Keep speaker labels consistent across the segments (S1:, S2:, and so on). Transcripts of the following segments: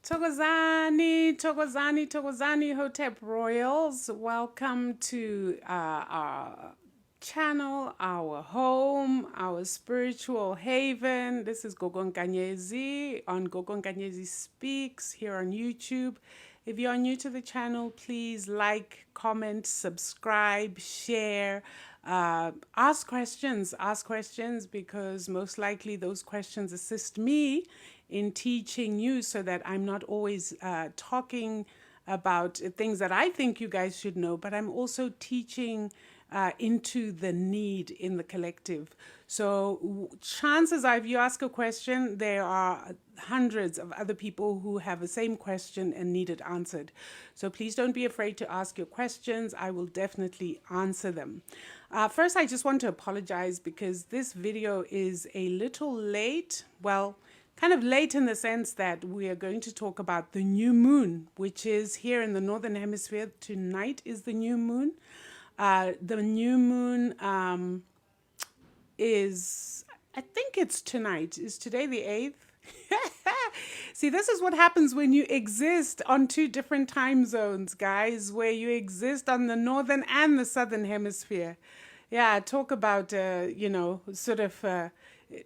S1: Thokozani, Thokozani, Thokozani, Hotep Royals. Welcome to our channel, our home, our spiritual haven. This is Gogon Kanyezi on Gogon Kanyezi Speaks here on YouTube. If you are new to the channel, please like, comment, subscribe, share, ask questions because most likely those questions assist me in teaching you so that I'm not always talking about things that I think you guys should know, but I'm also teaching into the need in the collective. So chances are, if you ask a question, there are hundreds of other people who have the same question and need it answered. So please don't be afraid to ask your questions. I will definitely answer them. First, I just want to apologize because this video is a little late. Well, kind of late in the sense that we are going to talk about the new moon, which is here in the Northern Hemisphere. Tonight is the new moon. The new moon is, I think it's tonight. Is today the 8th? See, this is what happens when you exist on two different time zones, guys, where you exist on the Northern and the Southern Hemisphere. Yeah, talk about, sort of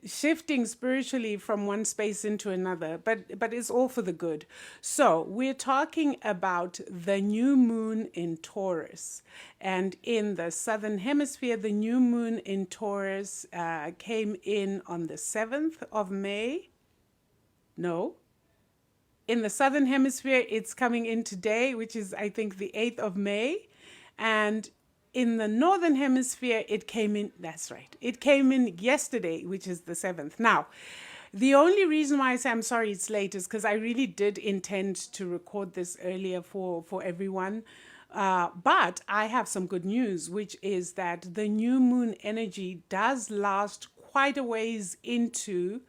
S1: shifting spiritually from one space into another, but it's all for the good. So we're talking about the new moon in Taurus, and in the Southern Hemisphere, the new moon in Taurus came in on the 7th of May. No. In the Southern Hemisphere, it's coming in today, which is, I think, the 8th of May. And in the Northern Hemisphere, it came in, that's right, it came in yesterday, which is the 7th. Now, the only reason why I say I'm sorry it's late is because I really did intend to record this earlier for everyone. But I have some good news, which is that the new moon energy does last quite a ways into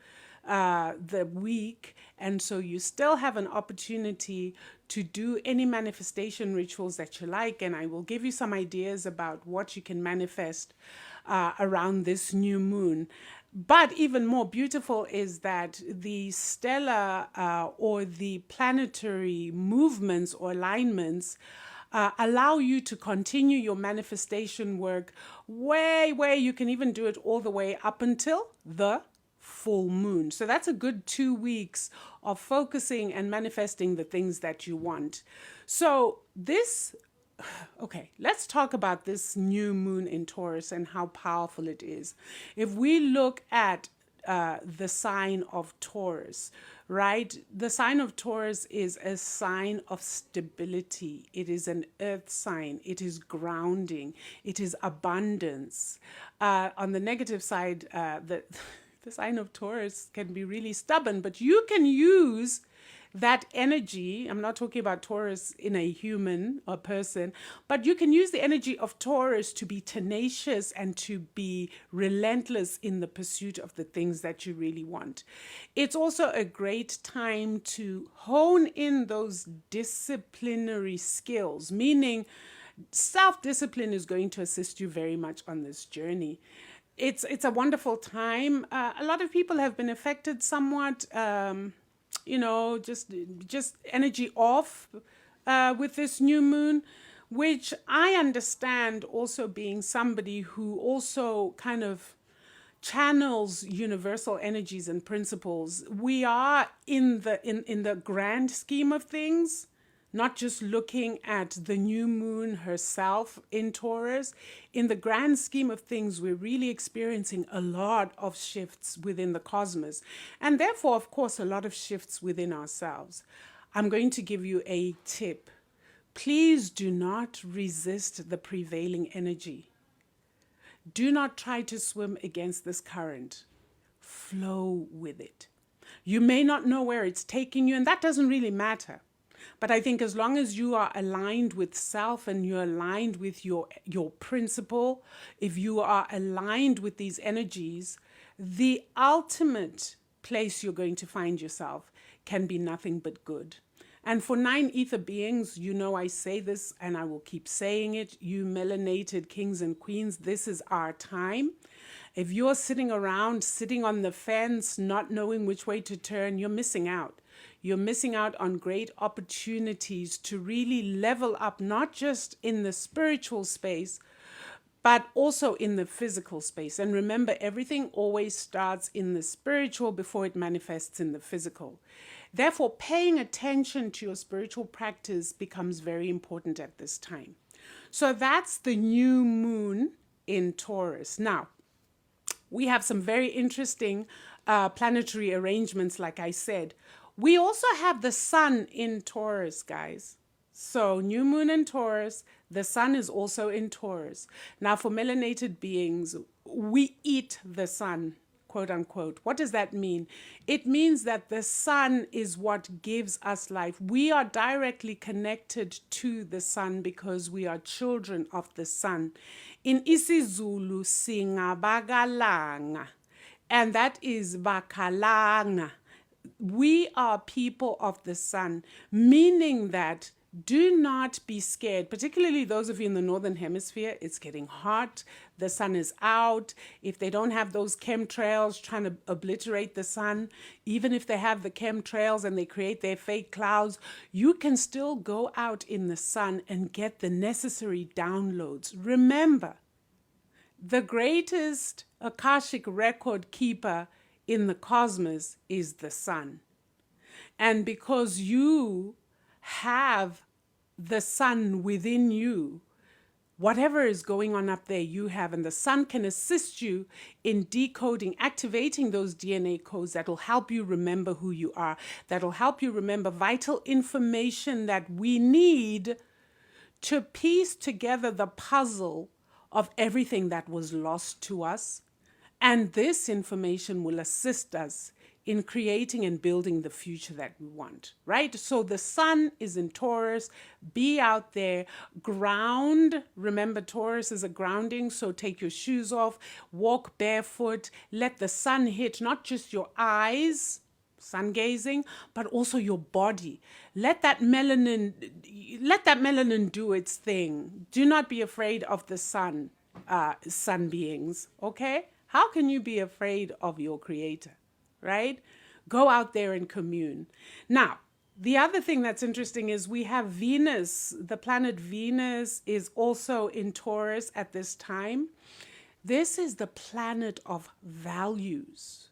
S1: the week, and so you still have an opportunity to do any manifestation rituals that you like, and I will give you some ideas about what you can manifest around this new moon. But even more beautiful is that the stellar or the planetary movements or alignments allow you to continue your manifestation work way, you can even do it all the way up until the full moon. So that's a good 2 weeks of focusing and manifesting the things that you want. So okay, let's talk about this new moon in Taurus and how powerful it is. If we look at the sign of Taurus, right? The sign of Taurus is a sign of stability. It is an earth sign. It is grounding. It is abundance. On the negative side, the sign of Taurus can be really stubborn, but you can use that energy. I'm not talking about Taurus in a human or person, but you can use the energy of Taurus to be tenacious and to be relentless in the pursuit of the things that you really want. It's also a great time to hone in those disciplinary skills, meaning self-discipline is going to assist you very much on this journey. It's a wonderful time. A lot of people have been affected somewhat, just energy off with this new moon, which I understand also being somebody who also kind of channels universal energies and principles. We are in the grand scheme of things, not just looking at the new moon herself in Taurus. In the grand scheme of things, we're really experiencing a lot of shifts within the cosmos, and therefore, of course, a lot of shifts within ourselves. I'm going to give you a tip. Please do not resist the prevailing energy. Do not try to swim against this current. Flow with it. You may not know where it's taking you, and that doesn't really matter. But I think as long as you are aligned with self and you're aligned with your principle, if you are aligned with these energies, the ultimate place you're going to find yourself can be nothing but good. And for 9 ether beings, I say this and I will keep saying it, you melanated kings and queens, this is our time. If you're sitting around, sitting on the fence, not knowing which way to turn, you're missing out. You're missing out on great opportunities to really level up, not just in the spiritual space, but also in the physical space. And remember, everything always starts in the spiritual before it manifests in the physical. Therefore, paying attention to your spiritual practice becomes very important at this time. So that's the new moon in Taurus. Now, we have some very interesting planetary arrangements, like I said. We also have the sun in Taurus, guys. So new moon in Taurus, the sun is also in Taurus. Now, for melanated beings, we eat the sun, quote unquote. What does that mean? It means that the sun is what gives us life. We are directly connected to the sun because we are children of the sun. In isiZulu, singabakalanga, and that is bakalanga. We are people of the sun, meaning that do not be scared, particularly those of you in the northern hemisphere. It's getting hot. The sun is out. If they don't have those chemtrails trying to obliterate the sun, even if they have the chemtrails and they create their fake clouds, you can still go out in the sun and get the necessary downloads. Remember, the greatest Akashic record keeper in the cosmos is the sun. And because you have the sun within you, whatever is going on up there, you have, and the sun can assist you in decoding, activating those DNA codes that will help you remember who you are, that will help you remember vital information that we need to piece together the puzzle of everything that was lost to us. And this information will assist us in creating and building the future that we want, right? So the sun is in Taurus. Be out there, ground. Remember, Taurus is a grounding, so take your shoes off, walk barefoot, let the sun hit not just your eyes, sun gazing, but also your body. Let that melanin do its thing. Do not be afraid of the sun, sun beings, okay? How can you be afraid of your creator? Right? Go out there and commune. Now, the other thing that's interesting is we have Venus. The planet Venus is also in Taurus at this time. This is the planet of values.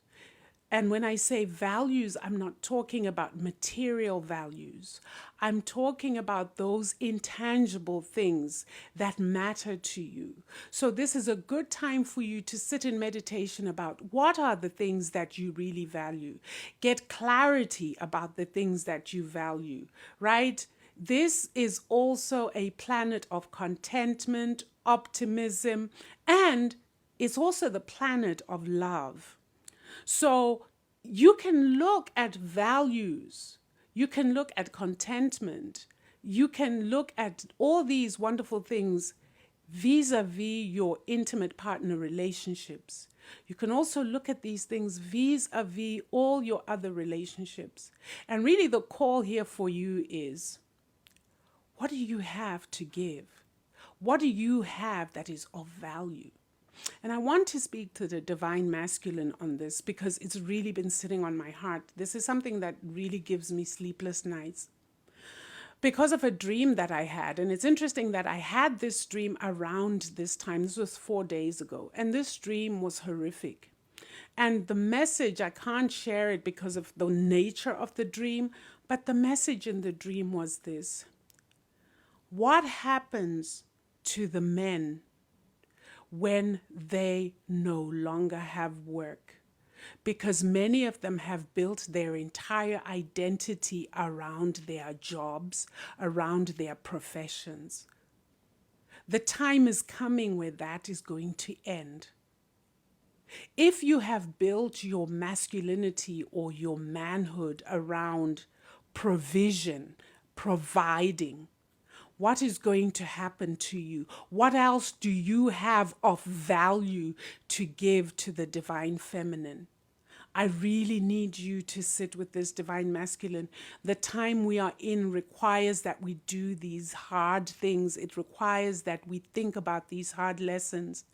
S1: And when I say values, I'm not talking about material values. I'm talking about those intangible things that matter to you. So this is a good time for you to sit in meditation about what are the things that you really value. Get clarity about the things that you value, right? This is also a planet of contentment, optimism, and it's also the planet of love. So you can look at values, you can look at contentment, you can look at all these wonderful things vis-a-vis your intimate partner relationships. You can also look at these things vis-a-vis all your other relationships. And really the call here for you is, what do you have to give? What do you have that is of value? And I want to speak to the divine masculine on this because it's really been sitting on my heart. This is something that really gives me sleepless nights because of a dream that I had. And it's interesting that I had this dream around this time. This was 4 days ago. And this dream was horrific. And the message, I can't share it because of the nature of the dream, but the message in the dream was this: what happens to the men when they no longer have work? Because many of them have built their entire identity around their jobs, around their professions. The time is coming where that is going to end. If you have built your masculinity or your manhood around provision, providing, what is going to happen to you? What else do you have of value to give to the divine feminine? I really need you to sit with this divine masculine. The time we are in requires that we do these hard things. It requires that we think about these hard lessons.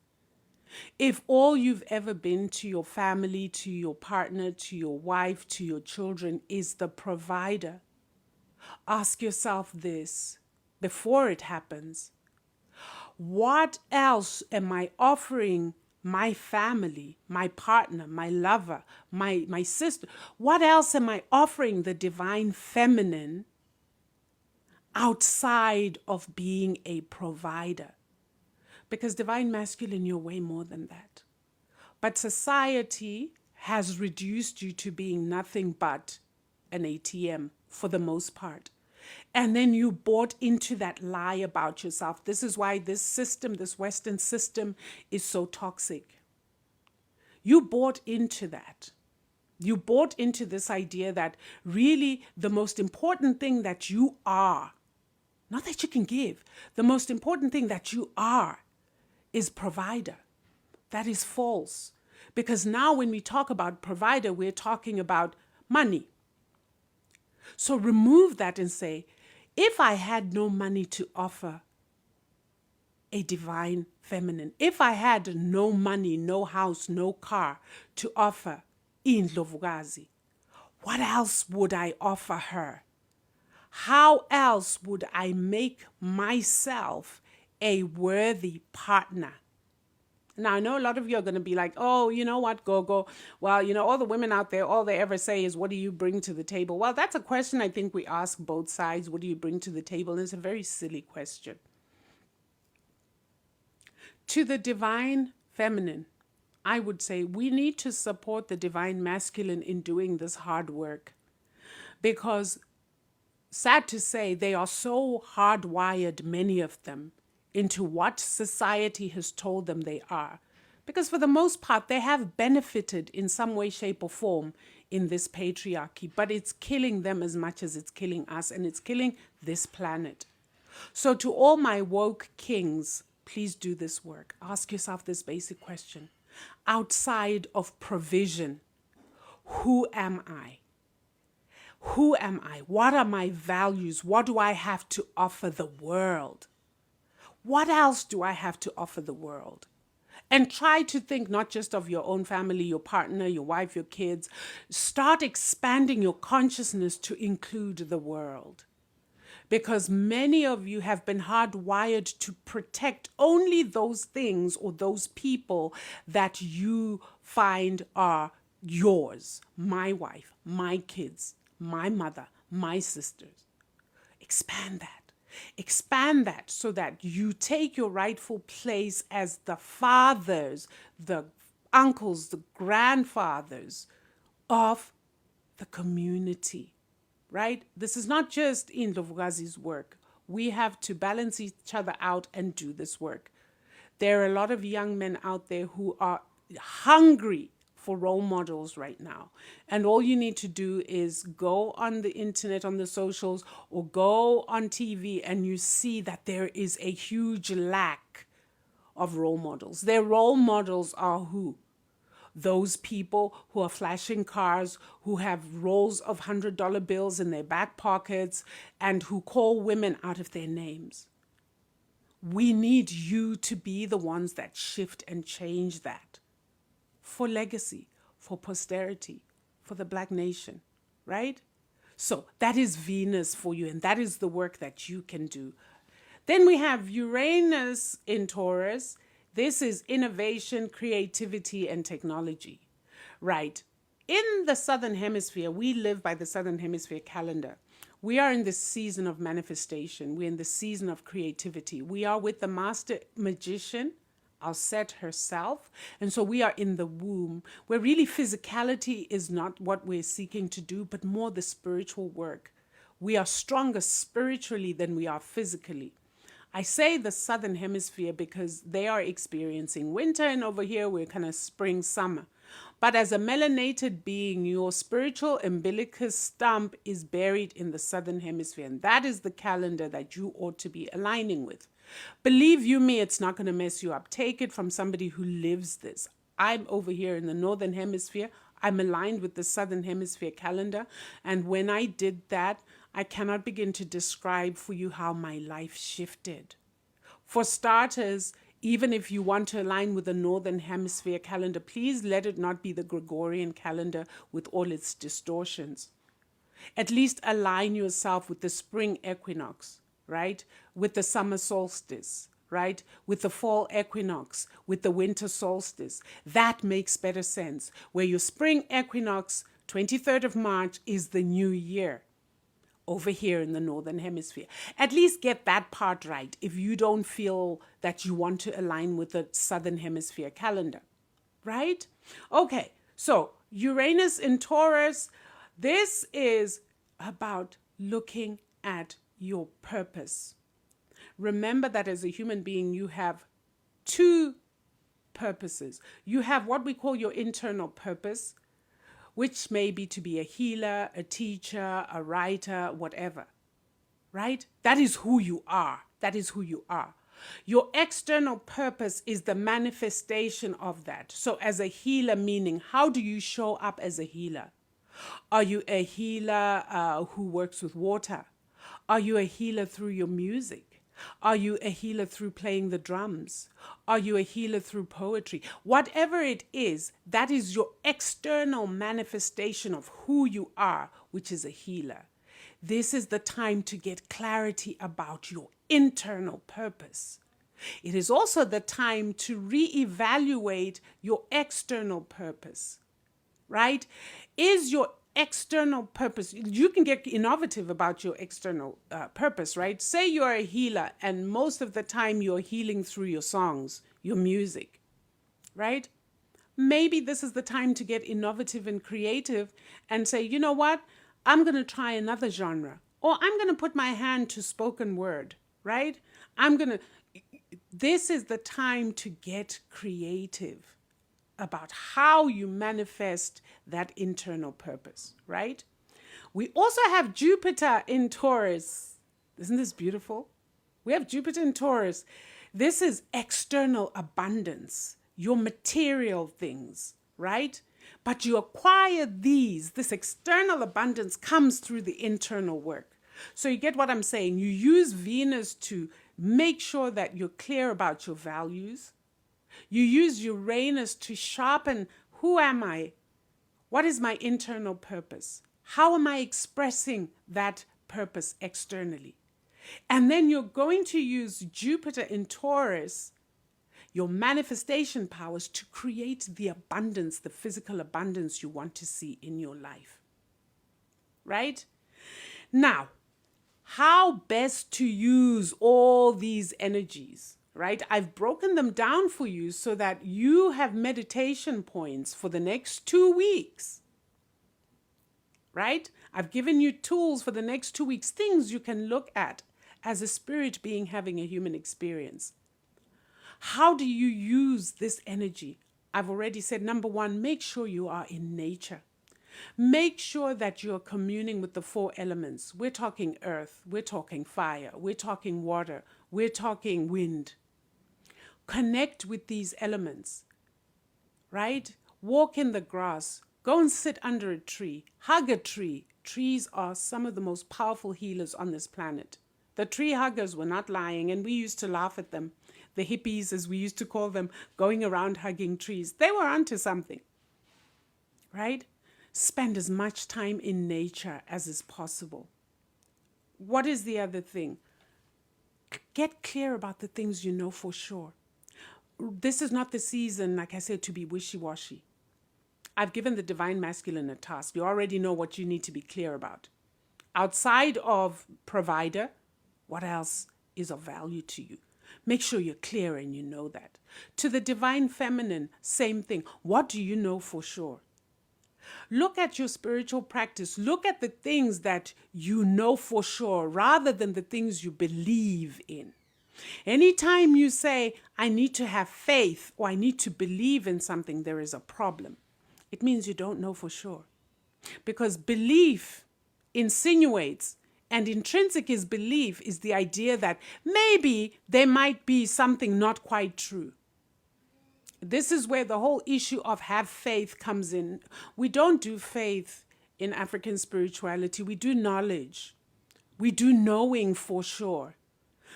S1: If all you've ever been to your family, to your partner, to your wife, to your children is the provider, ask yourself this before it happens. What else am I offering my family, my partner, my lover, my sister? What else am I offering the divine feminine outside of being a provider? Because divine masculine, you're way more than that. But society has reduced you to being nothing but an ATM for the most part. And then you bought into that lie about yourself. This is why this system, this Western system, is so toxic. You bought into that. You bought into this idea that really the most important thing that you are, not that you can give, the most important thing that you are is provider. That is false. Because now when we talk about provider, we're talking about money. So remove that and say, if I had no money to offer a divine feminine, if I had no money, no house, no car to offer Indlovukazi, what else would I offer her? How else would I make myself a worthy partner? Now, I know a lot of you are going to be like, oh, you know what, Gogo? Well, all the women out there, all they ever say is, what do you bring to the table? Well, that's a question I think we ask both sides. What do you bring to the table? And it's a very silly question. To the divine feminine, I would say we need to support the divine masculine in doing this hard work. Because, sad to say, they are so hardwired, many of them, into what society has told them they are. Because for the most part, they have benefited in some way, shape, or form in this patriarchy, but it's killing them as much as it's killing us, and it's killing this planet. So to all my woke kings, please do this work. Ask yourself this basic question. Outside of provision, who am I? Who am I? What are my values? What do I have to offer the world? What else do I have to offer the world? And try to think not just of your own family, your partner, your wife, your kids. Start expanding your consciousness to include the world. Because many of you have been hardwired to protect only those things or those people that you find are yours. My wife, my kids, my mother, my sisters. Expand that. Expand that so that you take your rightful place as the fathers, the uncles, the grandfathers of the community, right? This is not just Indlovukazi's work. We have to balance each other out and do this work. There are a lot of young men out there who are hungry for role models right now. And all you need to do is go on the internet, on the socials, or go on TV, and you see that there is a huge lack of role models. Their role models are who? Those people who are flashing cars, who have rolls of $100 bills in their back pockets, and who call women out of their names. We need you to be the ones that shift and change that. For legacy, for posterity, for the Black nation, right? So that is Venus for you, and that is the work that you can do. Then we have Uranus in Taurus. This is innovation, creativity, and technology, right? In the Southern Hemisphere, we live by the Southern Hemisphere calendar. We are in the season of manifestation. We're in the season of creativity. We are with the master magician, Set herself. And so we are in the womb, where really physicality is not what we're seeking to do, but more the spiritual work. We are stronger spiritually than we are physically. I say the Southern Hemisphere because they are experiencing winter, and over here we're kind of spring, summer. But as a melanated being, your spiritual umbilicus stump is buried in the Southern Hemisphere, and that is the calendar that you ought to be aligning with. Believe you me, it's not going to mess you up. Take it from somebody who lives this. I'm over here in the Northern Hemisphere. I'm aligned with the Southern Hemisphere calendar. And when I did that, I cannot begin to describe for you how my life shifted. For starters, Even if you want to align with the Northern Hemisphere calendar, please let it not be the Gregorian calendar with all its distortions. At least align yourself with the spring equinox, right? With the summer solstice, right? With the fall equinox, with the winter solstice. That makes better sense. Where your spring equinox, 23rd of March, is the new year over here in the Northern Hemisphere. At least get that part right if you don't feel that you want to align with the Southern Hemisphere calendar, right? Okay, so Uranus in Taurus, this is about looking at your purpose. Remember that as a human being, you have two purposes. You have what we call your internal purpose, which may be to be a healer, a teacher, a writer, whatever, right? That is who you are. That is who you are. Your external purpose is the manifestation of that. So as a healer, meaning how do you show up as a healer? Are you a healer who works with water? Are you a healer through your music? Are you a healer through playing the drums? Are you a healer through poetry? Whatever it is, that is your external manifestation of who you are, which is a healer. This is the time to get clarity about your internal purpose. It is also the time to reevaluate your external purpose, right? Is your external purpose, you can get innovative about your external purpose, right? Say you're a healer and most of the time you're healing through your songs, your music, right? Maybe this is the time to get innovative and creative and say, you know what? I'm going to try another genre, or I'm going to put my hand to spoken word, right? This is the time to get creative about how you manifest that internal purpose, right? We also have Jupiter in Taurus. Isn't this beautiful? We have Jupiter in Taurus. This is external abundance, your material things, right? But you acquire this external abundance comes through the internal work. So you get what I'm saying? You use Venus to make sure that you're clear about your values. You use Uranus to sharpen, who am I? What is my internal purpose? How am I expressing that purpose externally? And then you're going to use Jupiter in Taurus, your manifestation powers, to create the abundance, the physical abundance you want to see in your life. Right? Now, how best to use all these energies? Right? I've broken them down for you so that you have meditation points for the next 2 weeks. Right? I've given you tools for the next 2 weeks, things you can look at as a spirit being having a human experience. How do you use this energy? I've already said, number one, make sure you are in nature. Make sure that you're communing with the 4 elements. We're talking earth, we're talking fire, we're talking water, we're talking wind. Connect with these elements, right? Walk in the grass. Go and sit under a tree. Hug a tree. Trees are some of the most powerful healers on this planet. The tree huggers were not lying, and we used to laugh at them. The hippies, as we used to call them, going around hugging trees. They were onto something, right? Spend as much time in nature as is possible. What is the other thing? Get clear about the things you know for sure. This is not the season, like I said, to be wishy-washy. I've given the divine masculine a task. You already know what you need to be clear about. Outside of provider, what else is of value to you? Make sure you're clear and you know that. To the divine feminine, same thing. What do you know for sure? Look at your spiritual practice. Look at the things that you know for sure rather than the things you believe in. Anytime you say, I need to have faith or I need to believe in something, there is a problem. It means you don't know for sure. Because belief insinuates, and intrinsic is belief, is the idea that maybe there might be something not quite true. This is where the whole issue of have faith comes in. We don't do faith in African spirituality. We do knowledge. We do knowing for sure.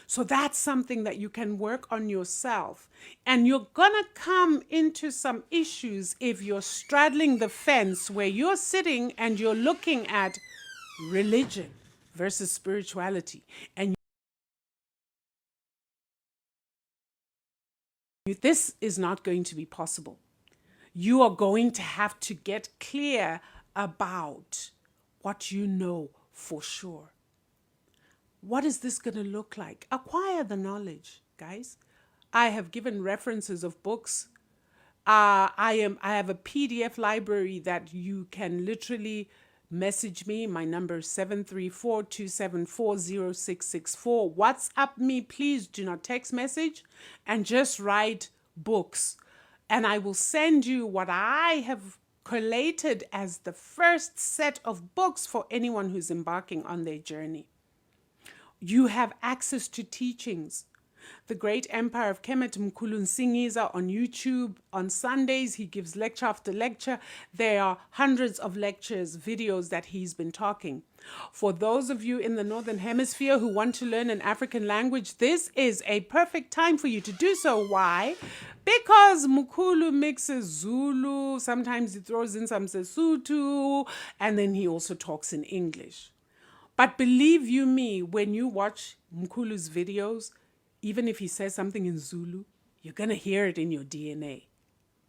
S1: So that's something that you can work on yourself. And you're going to come into some issues if you're straddling the fence where you're sitting and you're looking at religion versus spirituality. And this is not going to be possible. You are going to have to get clear about what you know for sure. What is this going to look like? Acquire the knowledge, guys. I have given references of books. I have a PDF library that you can literally message me. My number is 734-274-0664. WhatsApp me, please do not text message, and just write books. And I will send you what I have collated as the first set of books for anyone who's embarking on their journey. You have access to teachings. The Great Empire of Kemet Mkhulu Nsingiza on YouTube. On Sundays, he gives lecture after lecture. There are hundreds of lectures, videos that he's been talking. For those of you in the Northern Hemisphere who want to learn an African language, this is a perfect time for you to do so. Why? Because Mkhulu mixes Zulu, sometimes he throws in some Sesotho, and then he also talks in English. But believe you me, when you watch Mkhulu's videos, even if he says something in Zulu, you're going to hear it in your DNA.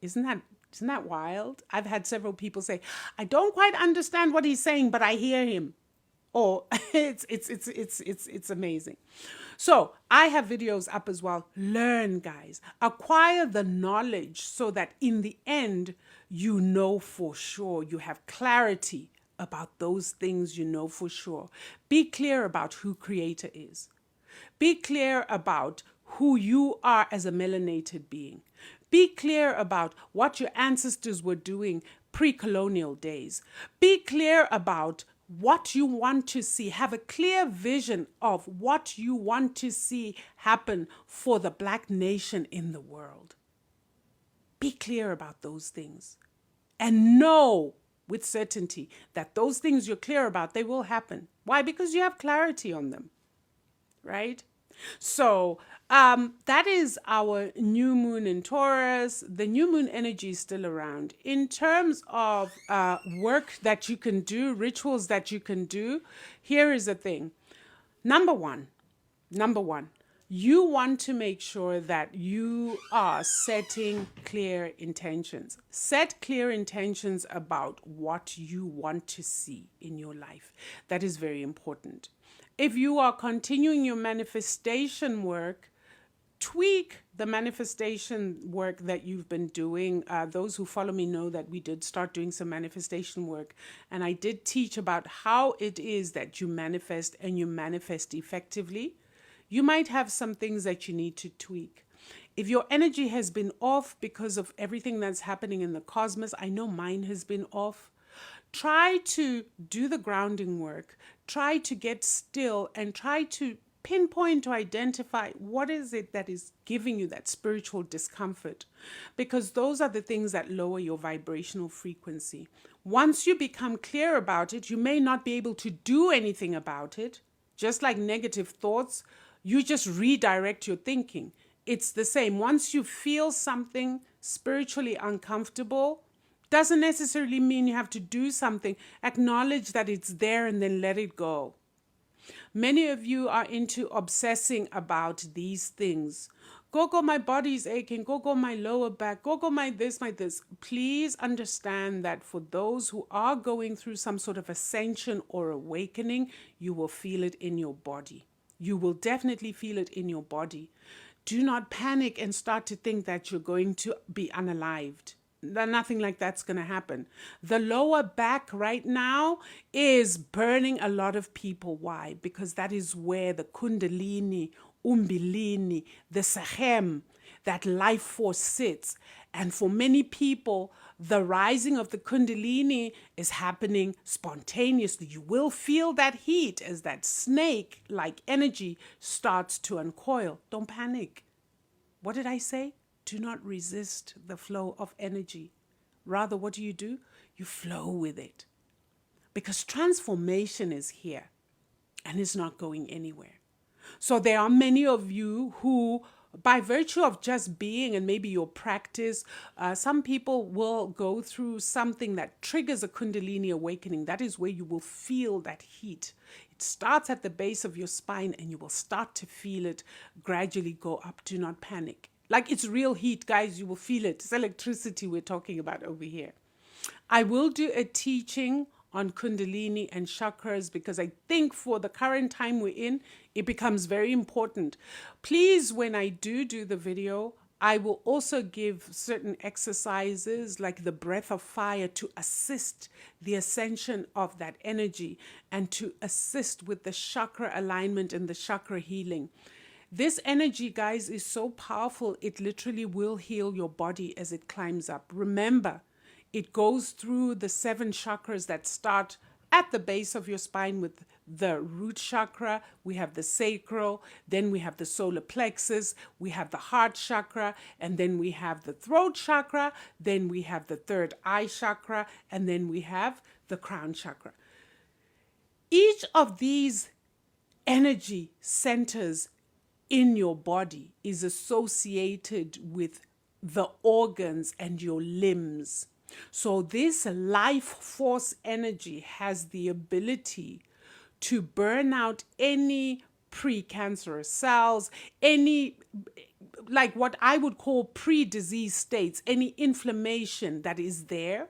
S1: Isn't that wild? I've had several people say, I don't quite understand what he's saying, but I hear him. Oh, it's amazing. So I have videos up as well. Learn, guys. Acquire the knowledge so that in the end, you know for sure. You have clarity about those things you know for sure. Be clear about who Creator is. Be clear about who you are as a melanated being. Be clear about what your ancestors were doing pre-colonial days. Be clear about what you want to see. Have a clear vision of what you want to see happen for the Black nation in the world. Be clear about those things. And know with certainty that those things you're clear about, they will happen. Why? Because you have clarity on them. Right? So that is our new moon in Taurus. The new moon energy is still around. In terms of work that you can do, rituals that you can do, here is the thing. Number one, you want to make sure that you are setting clear intentions. Set clear intentions about what you want to see in your life. That is very important. If you are continuing your manifestation work, tweak the manifestation work that you've been doing. Those who follow me know that we did start doing some manifestation work. And I did teach about how it is that you manifest and you manifest effectively. You might have some things that you need to tweak. If your energy has been off because of everything that's happening in the cosmos, I know mine has been off. Try to do the grounding work. Try to get still and try to pinpoint to identify what is it that is giving you that spiritual discomfort, because those are the things that lower your vibrational frequency. Once you become clear about it, you may not be able to do anything about it. Just like negative thoughts, you just redirect your thinking. It's the same. Once you feel something spiritually uncomfortable, doesn't necessarily mean you have to do something. Acknowledge that it's there and then let it go. Many of you are into obsessing about these things. Go, my body's aching. Go, my lower back. Go, my this, my this. Please understand that for those who are going through some sort of ascension or awakening, you will feel it in your body. You will definitely feel it in your body. Do not panic and start to think that you're going to be unalived. Nothing like that's going to happen. The lower back right now is burning a lot of people. Why? Because that is where the kundalini, umbilini, the sahem, that life force sits. And for many people, the rising of the kundalini is happening spontaneously. You will feel that heat as that snake-like energy starts to uncoil. Don't panic. What did I say? Do not resist the flow of energy. Rather, what do? You flow with it. Because transformation is here and is not going anywhere. So there are many of you who, by virtue of just being and maybe your practice, some people will go through something that triggers a Kundalini awakening. That is where you will feel that heat. It starts at the base of your spine and you will start to feel it gradually go up. Do not panic. Like it's real heat, guys. You will feel it. It's electricity we're talking about over here. I will do a teaching on Kundalini and chakras because I think for the current time we're in, it becomes very important. Please, when I do the video, I will also give certain exercises like the breath of fire to assist the ascension of that energy and to assist with the chakra alignment and the chakra healing. This energy, guys, is so powerful. It literally will heal your body as it climbs up. Remember, it goes through the 7 chakras that start at the base of your spine with the root chakra. We have the sacral, then we have the solar plexus, we have the heart chakra, and then we have the throat chakra, then we have the third eye chakra, and then we have the crown chakra. Each of these energy centers in your body is associated with the organs and your limbs. So this life force energy has the ability to burn out any precancerous cells, any, like what I would call pre-disease states, any inflammation that is there.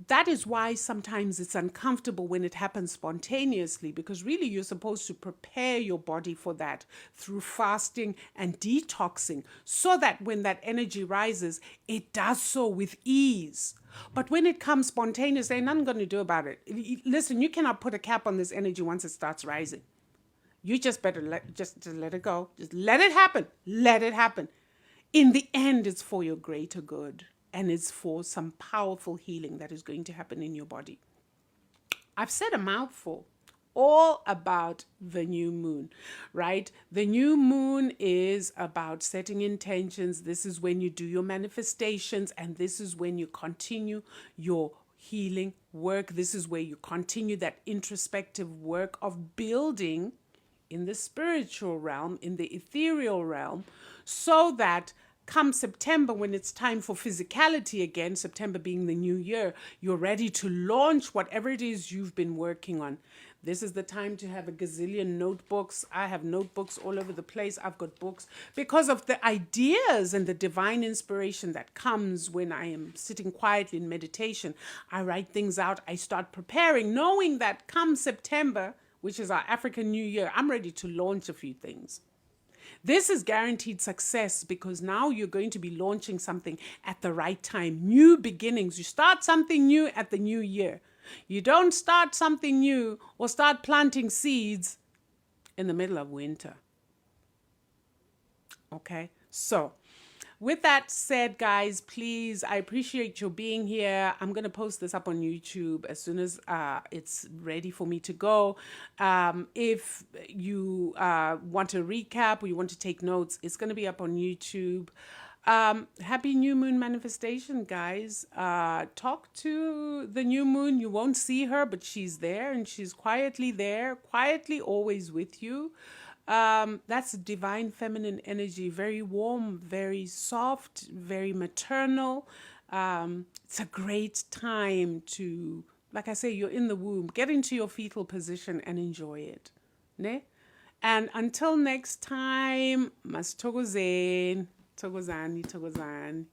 S1: That is why sometimes it's uncomfortable when it happens spontaneously, because really you're supposed to prepare your body for that through fasting and detoxing so that when that energy rises, it does so with ease. But when it comes spontaneous, there's nothing going to do about it. Listen, you cannot put a cap on this energy once it starts rising. You just better let it go. Just let it happen. Let it happen. In the end, it's for your greater good. And it's for some powerful healing that is going to happen in your body. I've said a mouthful all about the new moon, right? The new moon is about setting intentions. This is when you do your manifestations, and this is when you continue your healing work. This is where you continue that introspective work of building in the spiritual realm, in the ethereal realm, so that come September, when it's time for physicality again, September being the new year, you're ready to launch whatever it is you've been working on. This is the time to have a gazillion notebooks. I have notebooks all over the place. I've got books because of the ideas and the divine inspiration that comes when I am sitting quietly in meditation. I write things out. I start preparing, knowing that come September, which is our African New Year, I'm ready to launch a few things. This is guaranteed success because now you're going to be launching something at the right time. New beginnings. You start something new at the new year. You don't start something new or start planting seeds in the middle of winter. Okay? So, with that said, guys, please, I appreciate you being here. I'm going to post this up on YouTube as soon as it's ready for me to go. If you want to recap or you want to take notes, it's going to be up on YouTube. Happy new moon manifestation, guys. Talk to the new moon. You won't see her, but she's there, and she's quietly there, quietly always with you. That's divine feminine energy, very warm, very soft, very maternal. It's a great time to, like I say, you're in the womb, get into your fetal position and enjoy it. Ne? And until next time, masithokozeni, thokozani.